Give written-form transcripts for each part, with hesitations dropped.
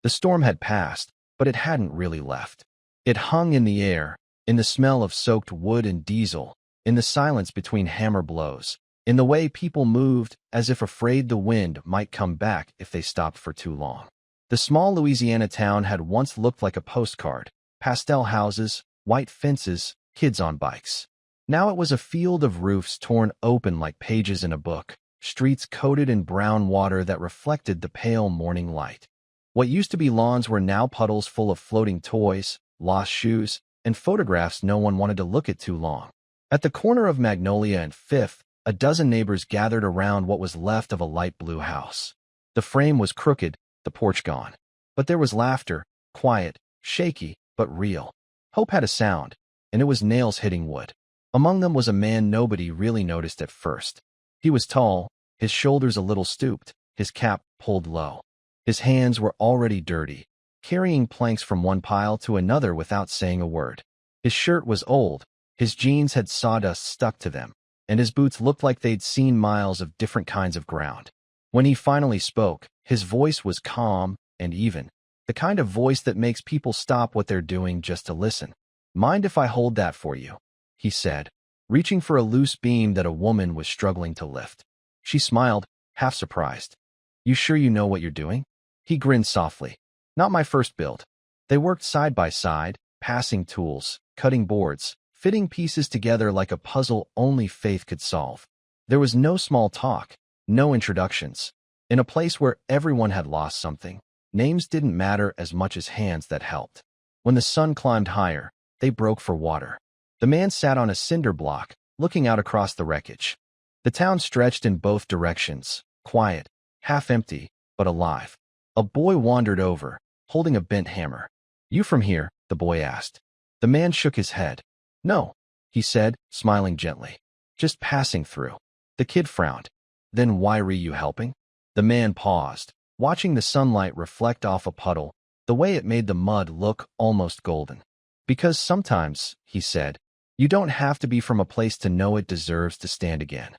The storm had passed, but it hadn't really left. It hung in the air, in the smell of soaked wood and diesel, in the silence between hammer blows, in the way people moved as if afraid the wind might come back if they stopped for too long. The small Louisiana town had once looked like a postcard: pastel houses, white fences, kids on bikes. Now it was a field of roofs torn open like pages in a book, streets coated in brown water that reflected the pale morning light. What used to be lawns were now puddles full of floating toys, lost shoes, and photographs no one wanted to look at too long. At the corner of Magnolia and Fifth, a dozen neighbors gathered around what was left of a light blue house. The frame was crooked, the porch gone. But there was laughter, quiet, shaky, but real. Hope had a sound, and it was nails hitting wood. Among them was a man nobody really noticed at first. He was tall, his shoulders a little stooped, his cap pulled low. His hands were already dirty, carrying planks from one pile to another without saying a word. His shirt was old, his jeans had sawdust stuck to them, and his boots looked like they'd seen miles of different kinds of ground. When he finally spoke, his voice was calm and even, the kind of voice that makes people stop what they're doing just to listen. "Mind if I hold that for you?" he said, reaching for a loose beam that a woman was struggling to lift. She smiled, half surprised. "You sure you know what you're doing?" He grinned softly. "Not my first build." They worked side by side, passing tools, cutting boards, fitting pieces together like a puzzle only faith could solve. There was no small talk, no introductions. In a place where everyone had lost something, names didn't matter as much as hands that helped. When the sun climbed higher, they broke for water. The man sat on a cinder block, looking out across the wreckage. The town stretched in both directions, quiet, half empty, but alive. A boy wandered over, holding a bent hammer. "You from here?" the boy asked. The man shook his head. "No," he said, smiling gently. "Just passing through." The kid frowned. "Then why were you helping?" The man paused, watching the sunlight reflect off a puddle, the way it made the mud look almost golden. "Because sometimes," he said, "you don't have to be from a place to know it deserves to stand again."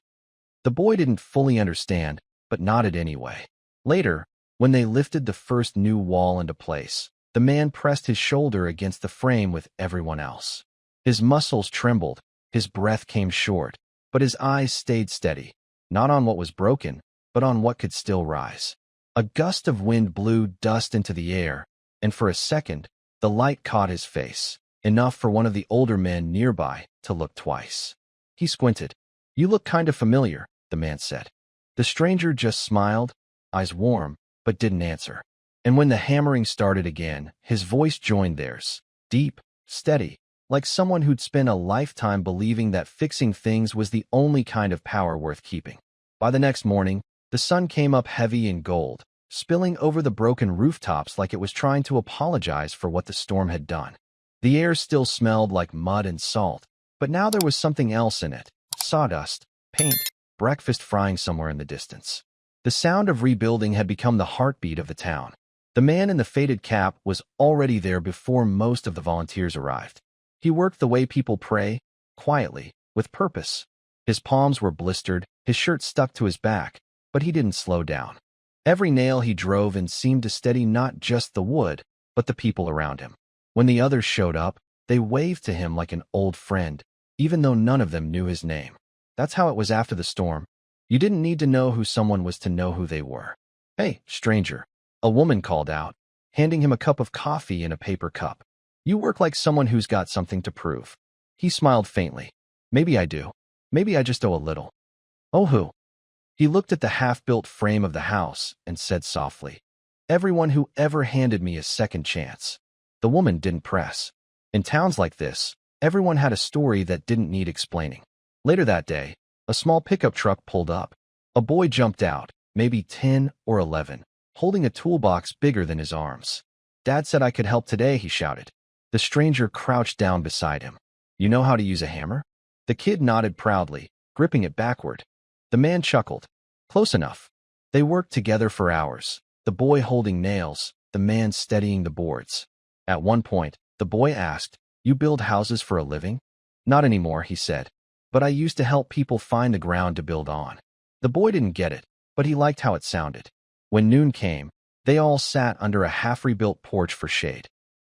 The boy didn't fully understand, but nodded anyway. Later, when they lifted the first new wall into place, the man pressed his shoulder against the frame with everyone else. His muscles trembled, his breath came short, but his eyes stayed steady, not on what was broken, but on what could still rise. A gust of wind blew dust into the air, and for a second, the light caught his face, enough for one of the older men nearby to look twice. He squinted. "You look kind of familiar," the man said. The stranger just smiled, eyes warm, but didn't answer. And when the hammering started again, his voice joined theirs, deep, steady, like someone who'd spent a lifetime believing that fixing things was the only kind of power worth keeping. By the next morning, the sun came up heavy in gold, spilling over the broken rooftops like it was trying to apologize for what the storm had done. The air still smelled like mud and salt, but now there was something else in it: sawdust, paint, breakfast frying somewhere in the distance. The sound of rebuilding had become the heartbeat of the town. The man in the faded cap was already there before most of the volunteers arrived. He worked the way people pray, quietly, with purpose. His palms were blistered, his shirt stuck to his back, but he didn't slow down. Every nail he drove in seemed to steady not just the wood, but the people around him. When the others showed up, they waved to him like an old friend, even though none of them knew his name. That's how it was after the storm. You didn't need to know who someone was to know who they were. "Hey, stranger," a woman called out, handing him a cup of coffee in a paper cup. "You work like someone who's got something to prove." He smiled faintly. "Maybe I do. Maybe I just owe a little." "Oh, who?" He looked at the half-built frame of the house and said softly, "Everyone who ever handed me a second chance." The woman didn't press. In towns like this, everyone had a story that didn't need explaining. Later that day, a small pickup truck pulled up. A boy jumped out, maybe 10 or 11, holding a toolbox bigger than his arms. "Dad said I could help today," he shouted. The stranger crouched down beside him. "You know how to use a hammer?" The kid nodded proudly, gripping it backward. The man chuckled. "Close enough." They worked together for hours, the boy holding nails, the man steadying the boards. At one point, the boy asked, "You build houses for a living?" "Not anymore," he said. "But I used to help people find the ground to build on." The boy didn't get it, but he liked how it sounded. When noon came, They all sat under a half-rebuilt porch for shade.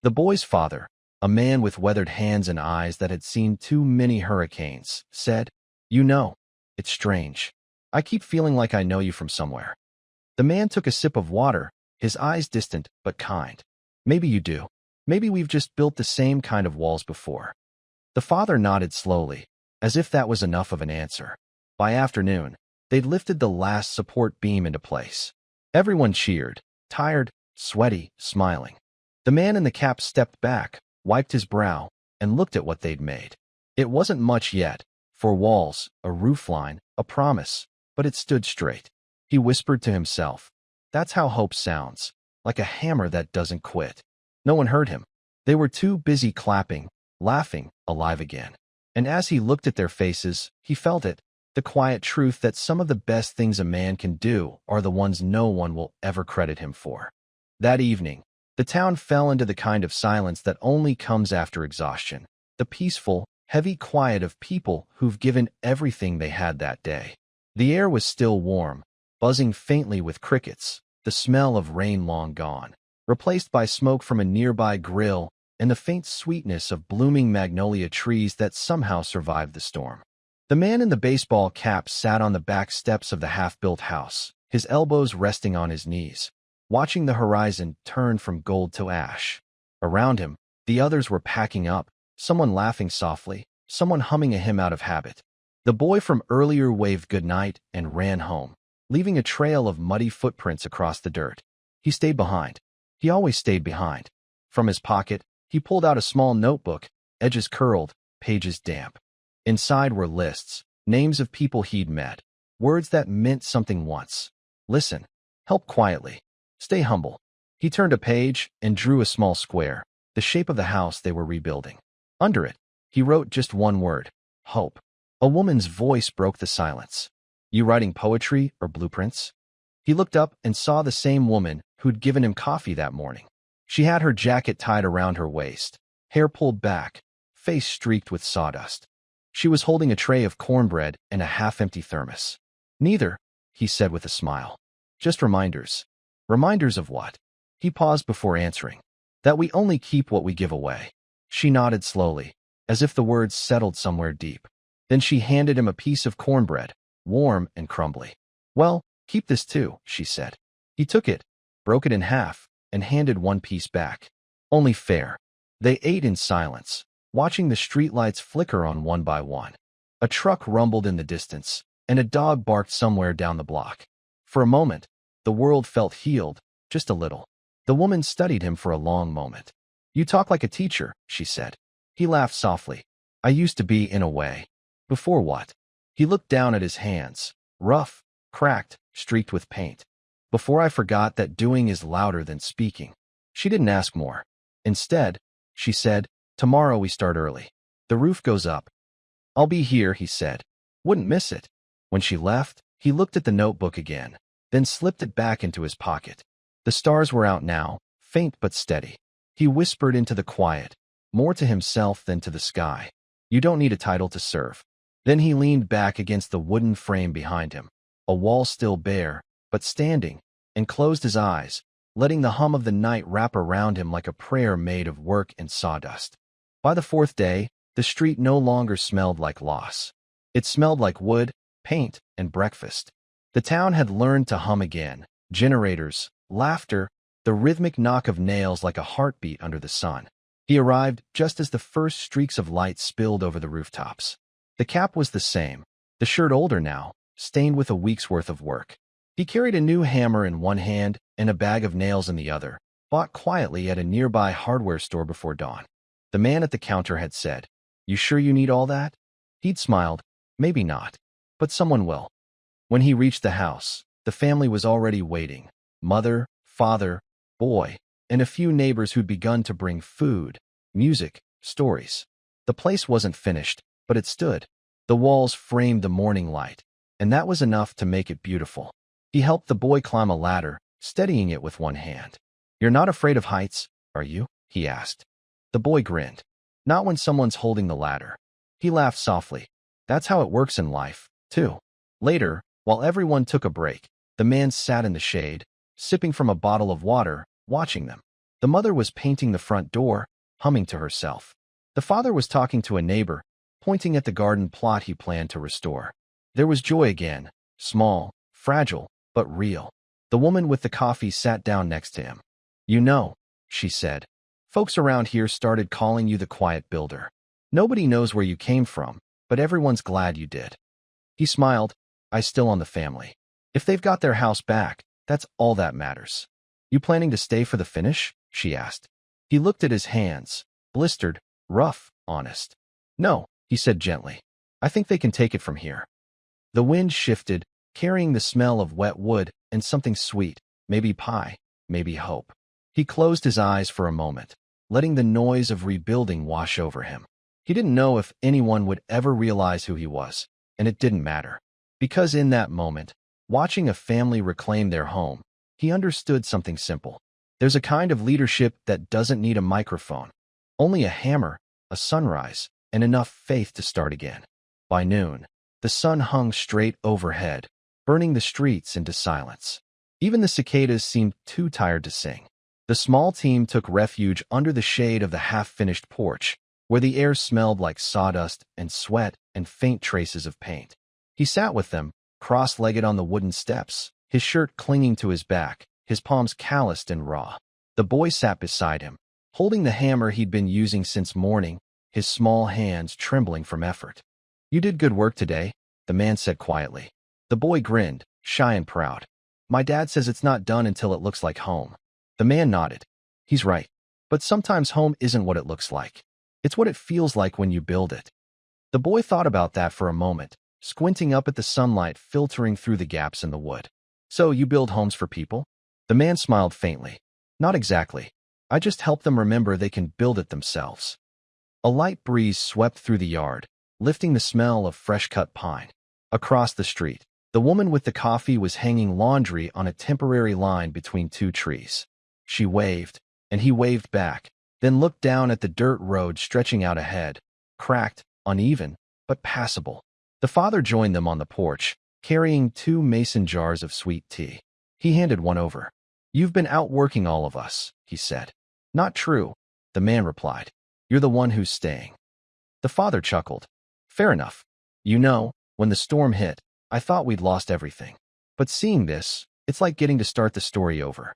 The boy's father, a man with weathered hands and eyes that had seen too many hurricanes, said, "You know, it's strange. I keep feeling like I know you from somewhere." The man took a sip of water, his eyes distant but kind. "Maybe you do. Maybe we've just built the same kind of walls before." The father nodded slowly, as if that was enough of an answer. By afternoon, they'd lifted the last support beam into place. Everyone cheered, tired, sweaty, smiling. The man in the cap stepped back, wiped his brow, and looked at what they'd made. It wasn't much yet, 4 walls, a roofline, a promise, but it stood straight. He whispered to himself, "That's how hope sounds, like a hammer that doesn't quit." No one heard him. They were too busy clapping, laughing, alive again. And as he looked at their faces, he felt it, the quiet truth that some of the best things a man can do are the ones no one will ever credit him for. That evening, the town fell into the kind of silence that only comes after exhaustion, the peaceful, heavy quiet of people who've given everything they had that day. The air was still warm, buzzing faintly with crickets, the smell of rain long gone, replaced by smoke from a nearby grill and the faint sweetness of blooming magnolia trees that somehow survived the storm. The man in the baseball cap sat on the back steps of the half-built house, his elbows resting on his knees, watching the horizon turn from gold to ash. Around him, the others were packing up, someone laughing softly, someone humming a hymn out of habit. The boy from earlier waved goodnight and ran home, leaving a trail of muddy footprints across the dirt. He stayed behind. He always stayed behind. From his pocket, he pulled out a small notebook, edges curled, pages damp. Inside were lists, names of people he'd met, words that meant something once. Listen, help quietly, stay humble. He turned a page and drew a small square, the shape of the house they were rebuilding. Under it, he wrote just one word, hope. A woman's voice broke the silence. "You writing poetry or blueprints?" He looked up and saw the same woman who'd given him coffee that morning. She had her jacket tied around her waist, hair pulled back, face streaked with sawdust. She was holding a tray of cornbread and a half-empty thermos. "Neither," he said with a smile. "Just reminders." "Reminders of what?" He paused before answering. "That we only keep what we give away." She nodded slowly, as if the words settled somewhere deep. Then she handed him a piece of cornbread, warm and crumbly. "Well, keep this too," she said. He took it, broke it in half, and handed one piece back. Only fair. They ate in silence, watching the streetlights flicker on one by one. A truck rumbled in the distance, and a dog barked somewhere down the block. For a moment, the world felt healed, just a little. The woman studied him for a long moment. "You talk like a teacher," she said. He laughed softly. "I used to be, in a way." "Before what?" He looked down at his hands, rough, cracked, streaked with paint. "Before I forgot that doing is louder than speaking." She didn't ask more. Instead, she said, "Tomorrow we start early. The roof goes up." "I'll be here," he said. "Wouldn't miss it." When she left, he looked at the notebook again, then slipped it back into his pocket. The stars were out now, faint but steady. He whispered into the quiet, more to himself than to the sky, "You don't need a title to serve." Then he leaned back against the wooden frame behind him, a wall still bare, but standing, and closed his eyes, letting the hum of the night wrap around him like a prayer made of work and sawdust. By the 4th day, the street no longer smelled like loss. It smelled like wood, paint, and breakfast. The town had learned to hum again, generators, laughter, the rhythmic knock of nails like a heartbeat under the sun. He arrived just as the first streaks of light spilled over the rooftops. The cap was the same, the shirt older now, stained with a week's worth of work. He carried a new hammer in one hand and a bag of nails in the other, bought quietly at a nearby hardware store before dawn. The man at the counter had said, "You sure you need all that?" He'd smiled, "Maybe not, but someone will." When he reached the house, the family was already waiting. Mother, father, boy, and a few neighbors who'd begun to bring food, music, stories. The place wasn't finished, but it stood. The walls framed the morning light, and that was enough to make it beautiful. He helped the boy climb a ladder, steadying it with one hand. "You're not afraid of heights, are you?" he asked. The boy grinned. "Not when someone's holding the ladder." He laughed softly. "That's how it works in life, too." Later, while everyone took a break, the man sat in the shade, sipping from a bottle of water, watching them. The mother was painting the front door, humming to herself. The father was talking to a neighbor, pointing at the garden plot he planned to restore. There was joy again, small, fragile, but real. The woman with the coffee sat down next to him. "You know," she said, "folks around here started calling you the quiet builder. Nobody knows where you came from, but everyone's glad you did." He smiled. "I still on the family. If they've got their house back, that's all that matters." "You planning to stay for the finish?" she asked. He looked at his hands, blistered, rough, honest. "No," he said gently. "I think they can take it from here." The wind shifted, carrying the smell of wet wood and something sweet, maybe pie, maybe hope. He closed his eyes for a moment, letting the noise of rebuilding wash over him. He didn't know if anyone would ever realize who he was, and it didn't matter. Because in that moment, watching a family reclaim their home, he understood something simple. There's a kind of leadership that doesn't need a microphone, only a hammer, a sunrise, and enough faith to start again. By noon, the sun hung straight overhead, burning the streets into silence. Even the cicadas seemed too tired to sing. The small team took refuge under the shade of the half-finished porch, where the air smelled like sawdust and sweat and faint traces of paint. He sat with them, cross-legged on the wooden steps, his shirt clinging to his back, his palms calloused and raw. The boy sat beside him, holding the hammer he'd been using since morning, his small hands trembling from effort. "You did good work today," the man said quietly. The boy grinned, shy and proud. "My dad says it's not done until it looks like home." The man nodded. "He's right. But sometimes home isn't what it looks like. It's what it feels like when you build it." The boy thought about that for a moment, squinting up at the sunlight filtering through the gaps in the wood. "So you build homes for people?" The man smiled faintly. "Not exactly. I just help them remember they can build it themselves." A light breeze swept through the yard, lifting the smell of fresh-cut pine. Across the street, the woman with the coffee was hanging laundry on a temporary line between two trees. She waved, and he waved back, then looked down at the dirt road stretching out ahead, cracked, uneven, but passable. The father joined them on the porch, carrying 2 mason jars of sweet tea. He handed one over. "You've been out working all of us," he said. "Not true," the man replied. "You're the one who's staying." The father chuckled. "Fair enough. You know, when the storm hit, I thought we'd lost everything. But seeing this, it's like getting to start the story over."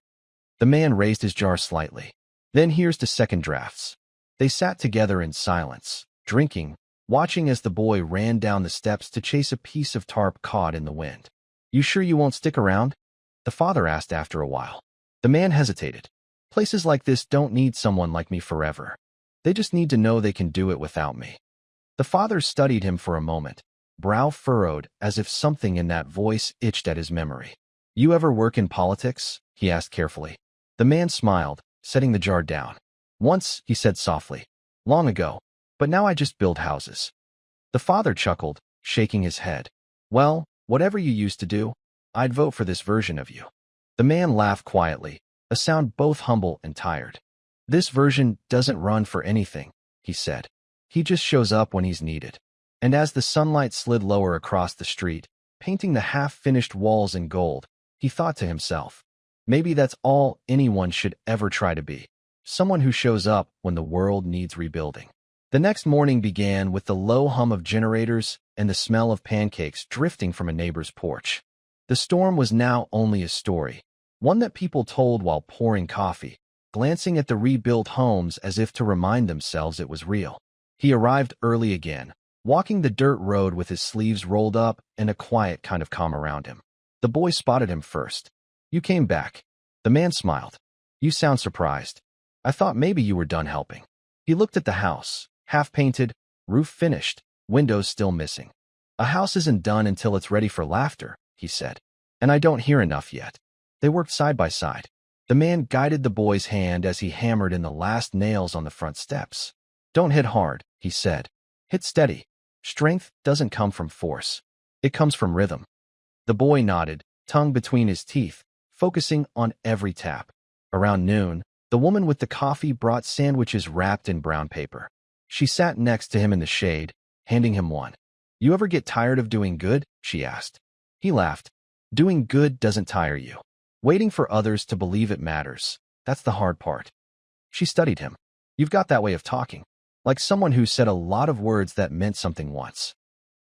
The man raised his jar slightly. "Then here's to second drafts." They sat together in silence, drinking, watching as the boy ran down the steps to chase a piece of tarp caught in the wind. "You sure you won't stick around?" the father asked after a while. The man hesitated. "Places like this don't need someone like me forever. They just need to know they can do it without me." The father studied him for a moment, brow furrowed as if something in that voice itched at his memory. "You ever work in politics?" he asked carefully. The man smiled, setting the jar down. "Once," he said softly. "Long ago. But now I just build houses." The father chuckled, shaking his head. "Well, whatever you used to do, I'd vote for this version of you." The man laughed quietly, a sound both humble and tired. "This version doesn't run for anything," he said. "He just shows up when he's needed." And as the sunlight slid lower across the street, painting the half-finished walls in gold, he thought to himself, maybe that's all anyone should ever try to be. Someone who shows up when the world needs rebuilding. The next morning began with the low hum of generators and the smell of pancakes drifting from a neighbor's porch. The storm was now only a story, one that people told while pouring coffee, glancing at the rebuilt homes as if to remind themselves it was real. He arrived early again, walking the dirt road with his sleeves rolled up and a quiet kind of calm around him. The boy spotted him first. "You came back." The man smiled. "You sound surprised. I thought maybe you were done helping." He looked at the house, half-painted, roof finished, windows still missing. "A house isn't done until it's ready for laughter," he said. "And I don't hear enough yet." They worked side by side. The man guided the boy's hand as he hammered in the last nails on the front steps. "Don't hit hard," he said. "Hit steady. Strength doesn't come from force. It comes from rhythm." The boy nodded, tongue between his teeth, focusing on every tap. Around noon, the woman with the coffee brought sandwiches wrapped in brown paper. She sat next to him in the shade, handing him one. "You ever get tired of doing good?" she asked. He laughed. "Doing good doesn't tire you. Waiting for others to believe it matters. That's the hard part. She studied him. You've got that way of talking, like someone who said a lot of words that meant something once.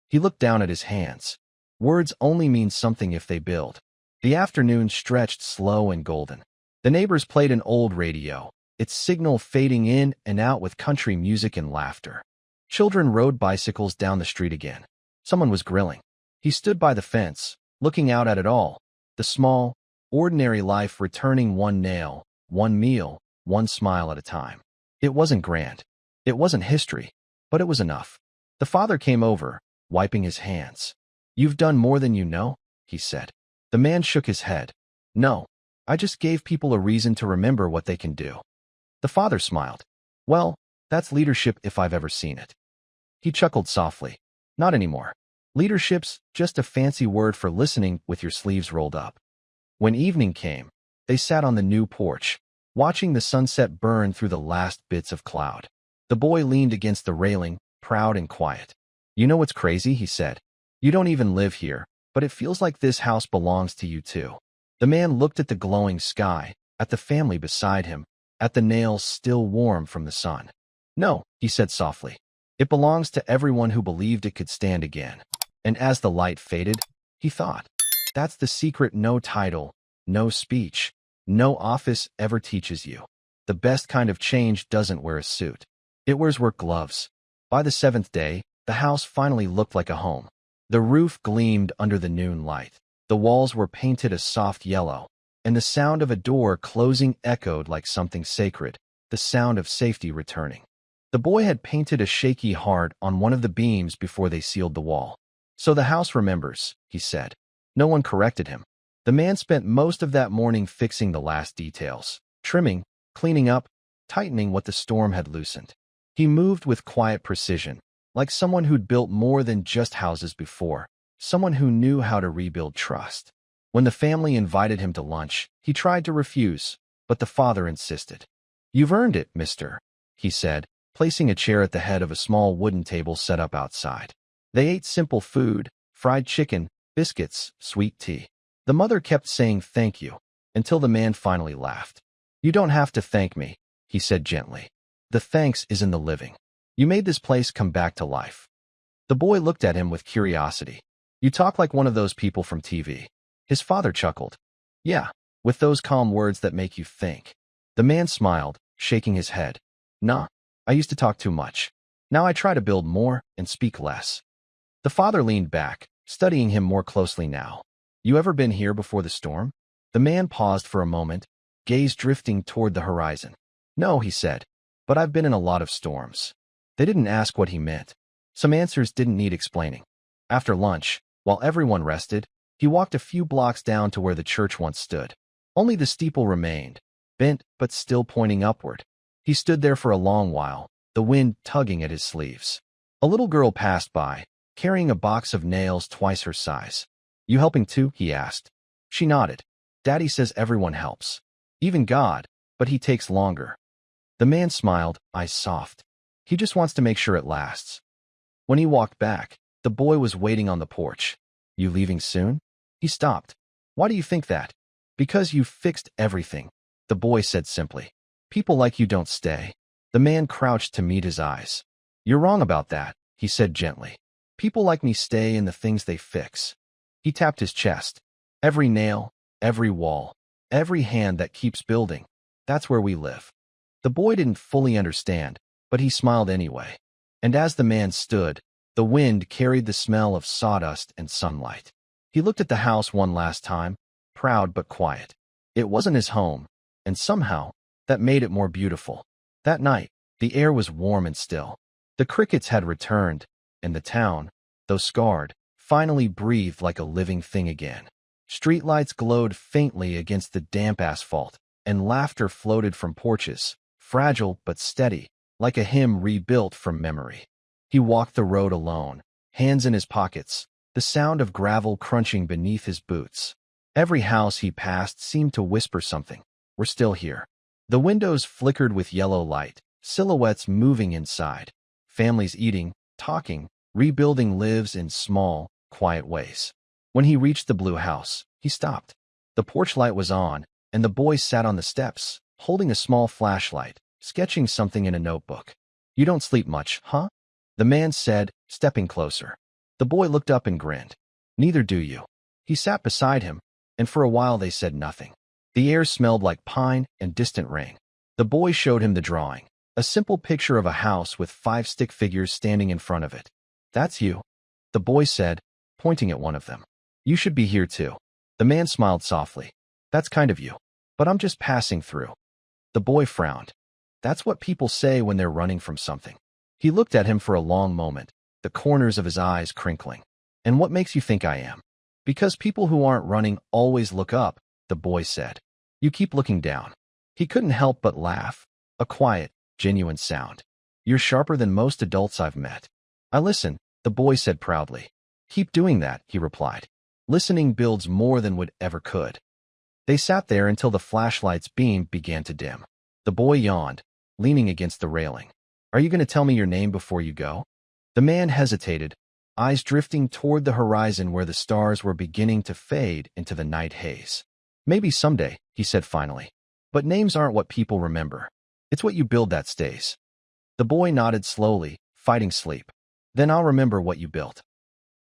He looked down at his hands. Words only mean something if they build. The afternoon stretched slow and golden. The neighbors played an old radio, its signal fading in and out with country music and laughter. Children rode bicycles down the street again. Someone was grilling. He stood by the fence, looking out at it all, the small, ordinary life returning one nail, one meal, one smile at a time. It wasn't grand. It wasn't history, but it was enough. The father came over, wiping his hands. "You've done more than you know," he said. The man shook his head. "No, I just gave people a reason to remember what they can do." The father smiled. "Well, that's leadership if I've ever seen it." He chuckled softly. "Not anymore. Leadership's just a fancy word for listening with your sleeves rolled up." When evening came, they sat on the new porch, watching the sunset burn through the last bits of cloud. The boy leaned against the railing, proud and quiet. "You know what's crazy?" he said. "You don't even live here, but it feels like this house belongs to you too." The man looked at the glowing sky, at the family beside him, at the nails still warm from the sun. "No," he said softly. "It belongs to everyone who believed it could stand again." And as the light faded, he thought, that's the secret no title, no speech, no office ever teaches you. The best kind of change doesn't wear a suit. It wears work gloves. By the seventh day, the house finally looked like a home. The roof gleamed under the noon light. The walls were painted a soft yellow, and the sound of a door closing echoed like something sacred, the sound of safety returning. The boy had painted a shaky heart on one of the beams before they sealed the wall. "So the house remembers," he said. No one corrected him. The man spent most of that morning fixing the last details, trimming, cleaning up, tightening what the storm had loosened. He moved with quiet precision, like someone who'd built more than just houses before, someone who knew how to rebuild trust. When the family invited him to lunch, he tried to refuse, but the father insisted. "You've earned it, mister," he said, placing a chair at the head of a small wooden table set up outside. They ate simple food, fried chicken, biscuits, sweet tea. The mother kept saying thank you, until the man finally laughed. "You don't have to thank me," he said gently. "The thanks is in the living. You made this place come back to life." The boy looked at him with curiosity. "You talk like one of those people from TV." His father chuckled. "Yeah, with those calm words that make you think." The man smiled, shaking his head. "Nah, I used to talk too much. Now I try to build more and speak less." The father leaned back, studying him more closely now. "You ever been here before the storm?" The man paused for a moment, gaze drifting toward the horizon. "No," he said, "but I've been in a lot of storms." They didn't ask what he meant. Some answers didn't need explaining. After lunch, while everyone rested, he walked a few blocks down to where the church once stood. Only the steeple remained, bent but still pointing upward. He stood there for a long while, the wind tugging at his sleeves. A little girl passed by, carrying a box of nails twice her size. "You helping too?" he asked. She nodded. "Daddy says everyone helps. Even God, but he takes longer." The man smiled, eyes soft. He just wants to make sure it lasts. When he walked back, the boy was waiting on the porch. "You leaving soon?" He stopped. "Why do you think that?" "Because you've fixed everything," the boy said simply. "People like you don't stay." The man crouched to meet his eyes. "You're wrong about that," he said gently. "People like me stay in the things they fix." He tapped his chest. "Every nail, every wall, every hand that keeps building. That's where we live." The boy didn't fully understand, but he smiled anyway. And as the man stood, the wind carried the smell of sawdust and sunlight. He looked at the house one last time, proud but quiet. It wasn't his home, and somehow, that made it more beautiful. That night, the air was warm and still. The crickets had returned, and the town, though scarred, finally breathed like a living thing again. Streetlights glowed faintly against the damp asphalt, and laughter floated from porches, fragile but steady, like a hymn rebuilt from memory. He walked the road alone, hands in his pockets, the sound of gravel crunching beneath his boots. Every house he passed seemed to whisper something. "We're still here." The windows flickered with yellow light, silhouettes moving inside. Families eating, talking, rebuilding lives in small, quiet ways. When he reached the blue house, he stopped. The porch light was on, and the boy sat on the steps, holding a small flashlight, sketching something in a notebook. "You don't sleep much, huh?" the man said, stepping closer. The boy looked up and grinned. "Neither do you." He sat beside him, and for a while they said nothing. The air smelled like pine and distant rain. The boy showed him the drawing, a simple picture of a house with 5 stick figures standing in front of it. "That's you," the boy said, pointing at one of them. "You should be here too." The man smiled softly. "That's kind of you. But I'm just passing through." The boy frowned. That's what people say when they're running from something. He looked at him for a long moment, the corners of his eyes crinkling. "And what makes you think I am?" "Because people who aren't running always look up," the boy said. "You keep looking down." He couldn't help but laugh, a quiet, genuine sound. "You're sharper than most adults I've met." "I listen," the boy said proudly. "Keep doing that," he replied. "Listening builds more than wood ever could." They sat there until the flashlight's beam began to dim. The boy yawned, leaning against the railing. "Are you going to tell me your name before you go?" The man hesitated, eyes drifting toward the horizon where the stars were beginning to fade into the night haze. "Maybe someday," he said finally. "But names aren't what people remember. It's what you build that stays." The boy nodded slowly, fighting sleep. "Then I'll remember what you built."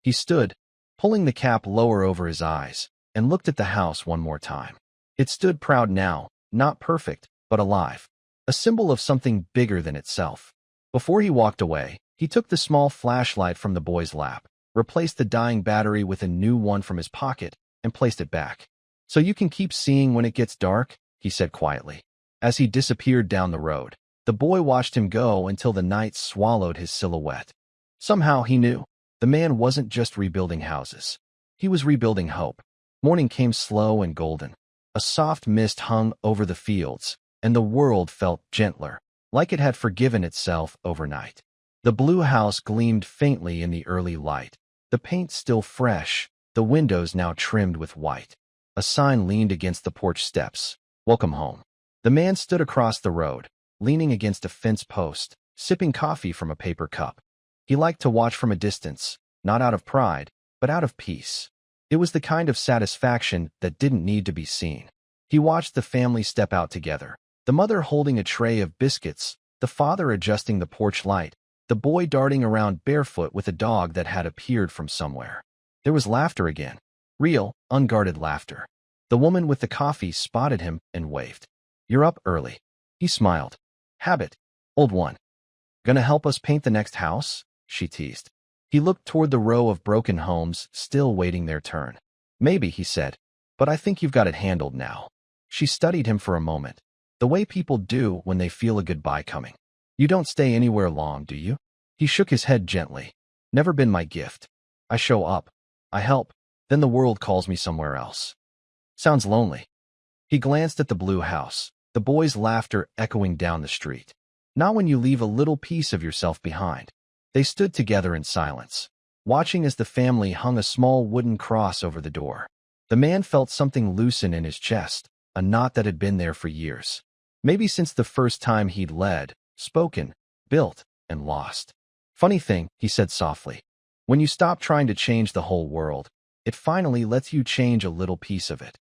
He stood, pulling the cap lower over his eyes, and looked at the house one more time. It stood proud now, not perfect, but alive, a symbol of something bigger than itself. Before he walked away, he took the small flashlight from the boy's lap, replaced the dying battery with a new one from his pocket, and placed it back. "So you can keep seeing when it gets dark," he said quietly. As he disappeared down the road, the boy watched him go until the night swallowed his silhouette. Somehow he knew the man wasn't just rebuilding houses. He was rebuilding hope. Morning came slow and golden. A soft mist hung over the fields, and the world felt gentler, like it had forgiven itself overnight. The blue house gleamed faintly in the early light, the paint still fresh, the windows now trimmed with white. A sign leaned against the porch steps. "Welcome home." The man stood across the road, leaning against a fence post, sipping coffee from a paper cup. He liked to watch from a distance, not out of pride, but out of peace. It was the kind of satisfaction that didn't need to be seen. He watched the family step out together, the mother holding a tray of biscuits, the father adjusting the porch light, the boy darting around barefoot with a dog that had appeared from somewhere. There was laughter again, real, unguarded laughter. The woman with the coffee spotted him and waved. "You're up early." He smiled. "Habit, old one." "Gonna help us paint the next house?" she teased. He looked toward the row of broken homes still waiting their turn. "Maybe," he said, "but I think you've got it handled now." She studied him for a moment, the way people do when they feel a goodbye coming. "You don't stay anywhere long, do you?" He shook his head gently. "Never been my gift. I show up, I help, then the world calls me somewhere else." "Sounds lonely." He glanced at the blue house, the boy's laughter echoing down the street. "Not when you leave a little piece of yourself behind." They stood together in silence, watching as the family hung a small wooden cross over the door. The man felt something loosen in his chest, a knot that had been there for years. Maybe since the first time he'd led, spoken, built, and lost. "Funny thing," he said softly. "When you stop trying to change the whole world, it finally lets you change a little piece of it."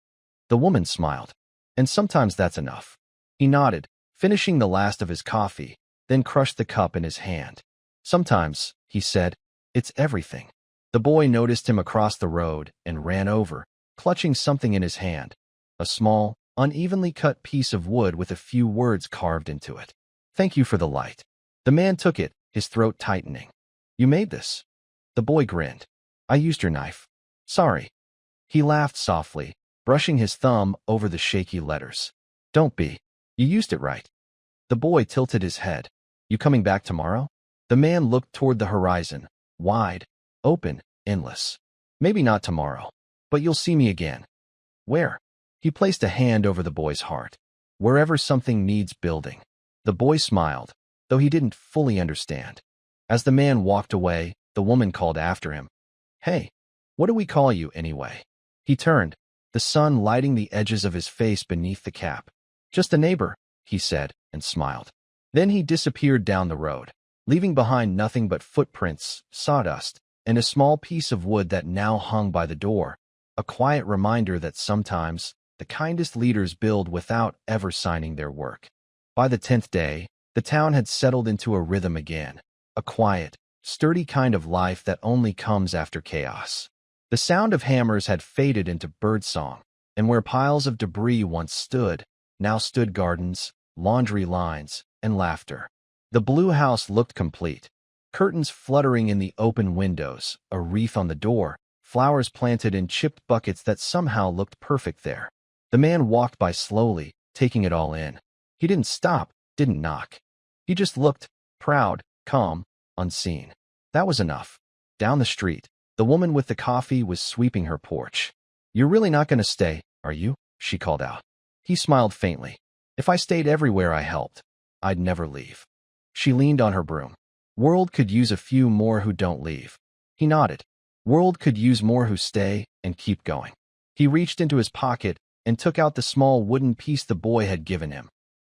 The woman smiled. "And sometimes that's enough." He nodded, finishing the last of his coffee, then crushed the cup in his hand. "Sometimes," he said, "it's everything." The boy noticed him across the road and ran over, clutching something in his hand, a small, unevenly cut piece of wood with a few words carved into it. "Thank you for the light." The man took it, his throat tightening. "You made this?" The boy grinned. "I used your knife." "Sorry." He laughed softly, brushing his thumb over the shaky letters. "Don't be. You used it right." The boy tilted his head. "You coming back tomorrow?" The man looked toward the horizon, wide, open, endless. "Maybe not tomorrow, but you'll see me again." "Where?" He placed a hand over the boy's heart. "Wherever something needs building." The boy smiled, though he didn't fully understand. As the man walked away, the woman called after him. "Hey, what do we call you anyway?" He turned, the sun lighting the edges of his face beneath the cap. "Just a neighbor," he said, and smiled. Then he disappeared down the road, leaving behind nothing but footprints, sawdust, and a small piece of wood that now hung by the door, a quiet reminder that sometimes the kindest leaders build without ever signing their work. By the 10th day, the town had settled into a rhythm again, a quiet, sturdy kind of life that only comes after chaos. The sound of hammers had faded into birdsong, and where piles of debris once stood, now stood gardens, laundry lines, and laughter. The blue house looked complete. Curtains fluttering in the open windows, a wreath on the door, flowers planted in chipped buckets that somehow looked perfect there. The man walked by slowly, taking it all in. He didn't stop, didn't knock. He just looked, proud, calm, unseen. That was enough. Down the street, the woman with the coffee was sweeping her porch. "You're really not going to stay, are you?" she called out. He smiled faintly. "If I stayed everywhere I helped, I'd never leave." She leaned on her broom. "World could use a few more who don't leave." He nodded. "World could use more who stay and keep going." He reached into his pocket and took out the small wooden piece the boy had given him.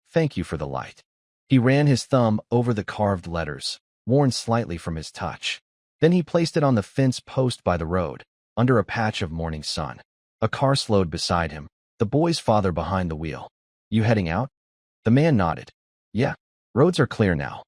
"Thank you for the light." He ran his thumb over the carved letters, worn slightly from his touch. Then he placed it on the fence post by the road, under a patch of morning sun. A car slowed beside him, the boy's father behind the wheel. "You heading out?" The man nodded. "Yeah, roads are clear now."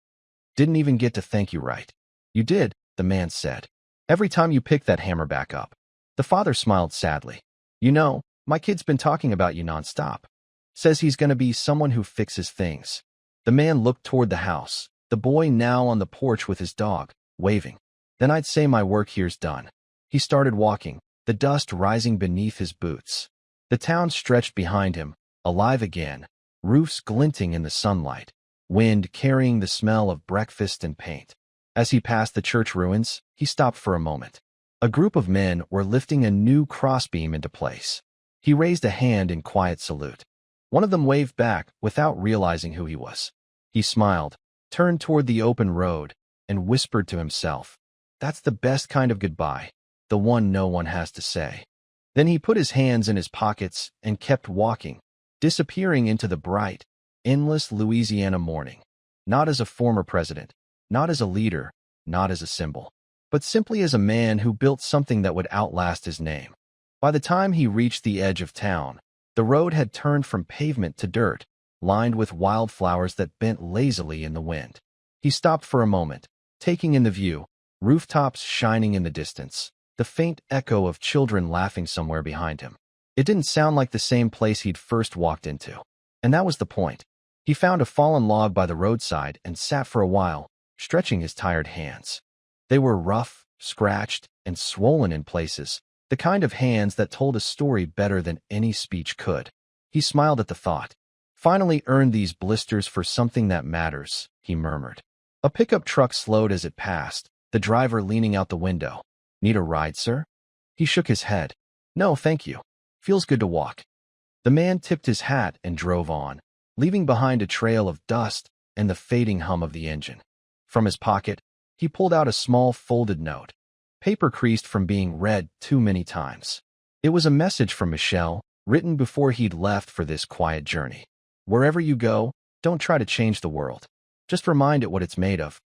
"Didn't even get to thank you right." "You did," the man said. "Every time you pick that hammer back up." The father smiled sadly. "You know, my kid's been talking about you nonstop. Says he's going to be someone who fixes things." The man looked toward the house, the boy now on the porch with his dog, waving. "Then I'd say my work here's done." He started walking, the dust rising beneath his boots. The town stretched behind him, alive again, roofs glinting in the sunlight, wind carrying the smell of breakfast and paint. As he passed the church ruins, he stopped for a moment. A group of men were lifting a new crossbeam into place. He raised a hand in quiet salute. One of them waved back without realizing who he was. He smiled, turned toward the open road, and whispered to himself, "That's the best kind of goodbye, the one no one has to say." Then he put his hands in his pockets and kept walking, disappearing into the bright, endless Louisiana morning. Not as a former president, not as a leader, not as a symbol, but simply as a man who built something that would outlast his name. By the time he reached the edge of town, the road had turned from pavement to dirt, lined with wildflowers that bent lazily in the wind. He stopped for a moment, taking in the view, rooftops shining in the distance, the faint echo of children laughing somewhere behind him. It didn't sound like the same place he'd first walked into. And that was the point. He found a fallen log by the roadside and sat for a while, stretching his tired hands. They were rough, scratched, and swollen in places, the kind of hands that told a story better than any speech could. He smiled at the thought. "Finally earned these blisters for something that matters," he murmured. A pickup truck slowed as it passed, the driver leaning out the window. "Need a ride, sir?" He shook his head. "No, thank you. Feels good to walk." The man tipped his hat and drove on, leaving behind a trail of dust and the fading hum of the engine. From his pocket, he pulled out a small folded note, paper creased from being read too many times. It was a message from Michelle, written before he'd left for this quiet journey. "Wherever you go, don't try to change the world. Just remind it what it's made of."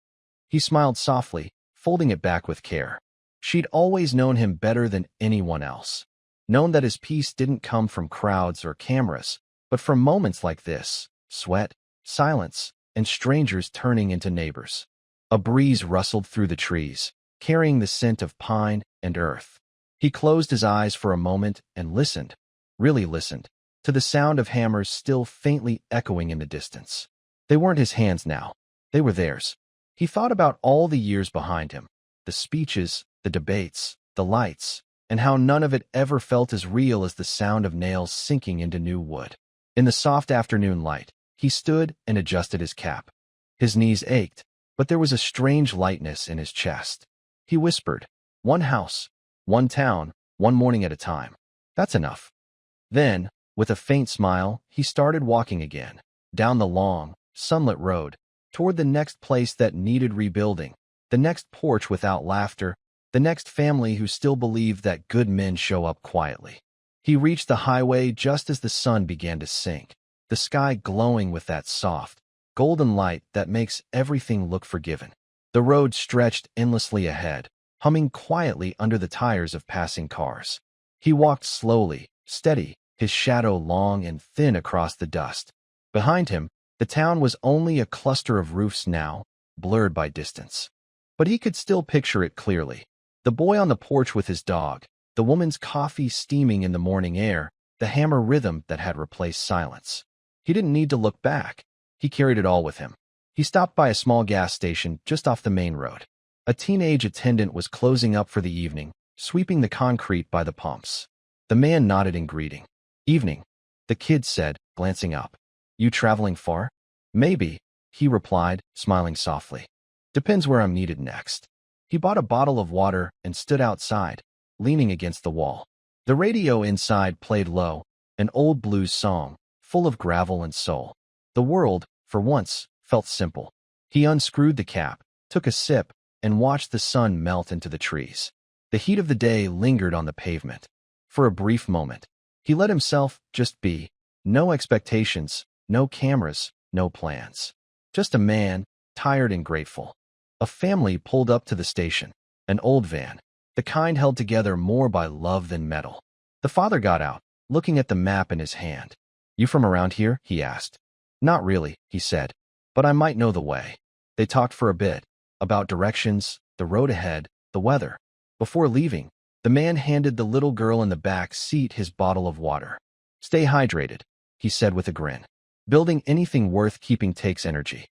He smiled softly, folding it back with care. She'd always known him better than anyone else. Known that his peace didn't come from crowds or cameras, but from moments like this, sweat, silence, and strangers turning into neighbors. A breeze rustled through the trees, carrying the scent of pine and earth. He closed his eyes for a moment and listened, really listened, to the sound of hammers still faintly echoing in the distance. They weren't his hands now. They were theirs. He thought about all the years behind him, the speeches, the debates, the lights, and how none of it ever felt as real as the sound of nails sinking into new wood. In the soft afternoon light, he stood and adjusted his cap. His knees ached, but there was a strange lightness in his chest. He whispered, "One house, one town, one morning at a time. That's enough." Then, with a faint smile, he started walking again, down the long, sunlit road, toward the next place that needed rebuilding, the next porch without laughter, the next family who still believed that good men show up quietly. He reached the highway just as the sun began to sink, the sky glowing with that soft, golden light that makes everything look forgiven. The road stretched endlessly ahead, humming quietly under the tires of passing cars. He walked slowly, steady, his shadow long and thin across the dust. Behind him, the town was only a cluster of roofs now, blurred by distance. But he could still picture it clearly. The boy on the porch with his dog, the woman's coffee steaming in the morning air, the hammer rhythm that had replaced silence. He didn't need to look back. He carried it all with him. He stopped by a small gas station just off the main road. A teenage attendant was closing up for the evening, sweeping the concrete by the pumps. The man nodded in greeting. "Evening," the kid said, glancing up. "You traveling far?" "Maybe," he replied, smiling softly. "Depends where I'm needed next." He bought a bottle of water and stood outside, leaning against the wall. The radio inside played low, an old blues song, full of gravel and soul. The world, for once, felt simple. He unscrewed the cap, took a sip, and watched the sun melt into the trees. The heat of the day lingered on the pavement. For a brief moment, he let himself just be. No expectations, no cameras, no plans. Just a man, tired and grateful. A family pulled up to the station, an old van, the kind held together more by love than metal. The father got out, looking at the map in his hand. "You from around here?" he asked. "Not really," he said, "but I might know the way." They talked for a bit, about directions, the road ahead, the weather. Before leaving, the man handed the little girl in the back seat his bottle of water. "Stay hydrated," he said with a grin. "Building anything worth keeping takes energy."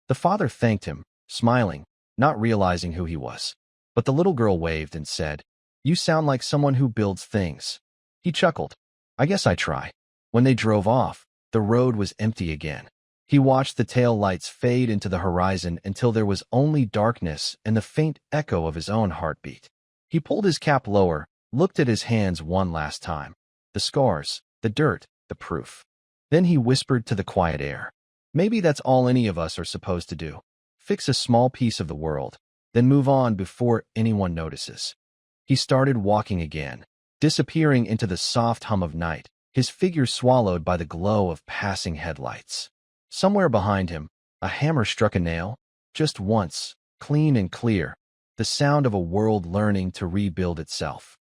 The father thanked him, smiling, not realizing who he was. But the little girl waved and said, "You sound like someone who builds things." He chuckled. "I guess I try." When they drove off, the road was empty again. He watched the tail lights fade into the horizon until there was only darkness and the faint echo of his own heartbeat. He pulled his cap lower, looked at his hands one last time. The scars, the dirt, the proof. Then he whispered to the quiet air. Maybe that's all any of us are supposed to do. Fix a small piece of the world, then move on before anyone notices. He started walking again, disappearing into the soft hum of night, his figure swallowed by the glow of passing headlights. Somewhere behind him, a hammer struck a nail, just once, clean and clear, the sound of a world learning to rebuild itself.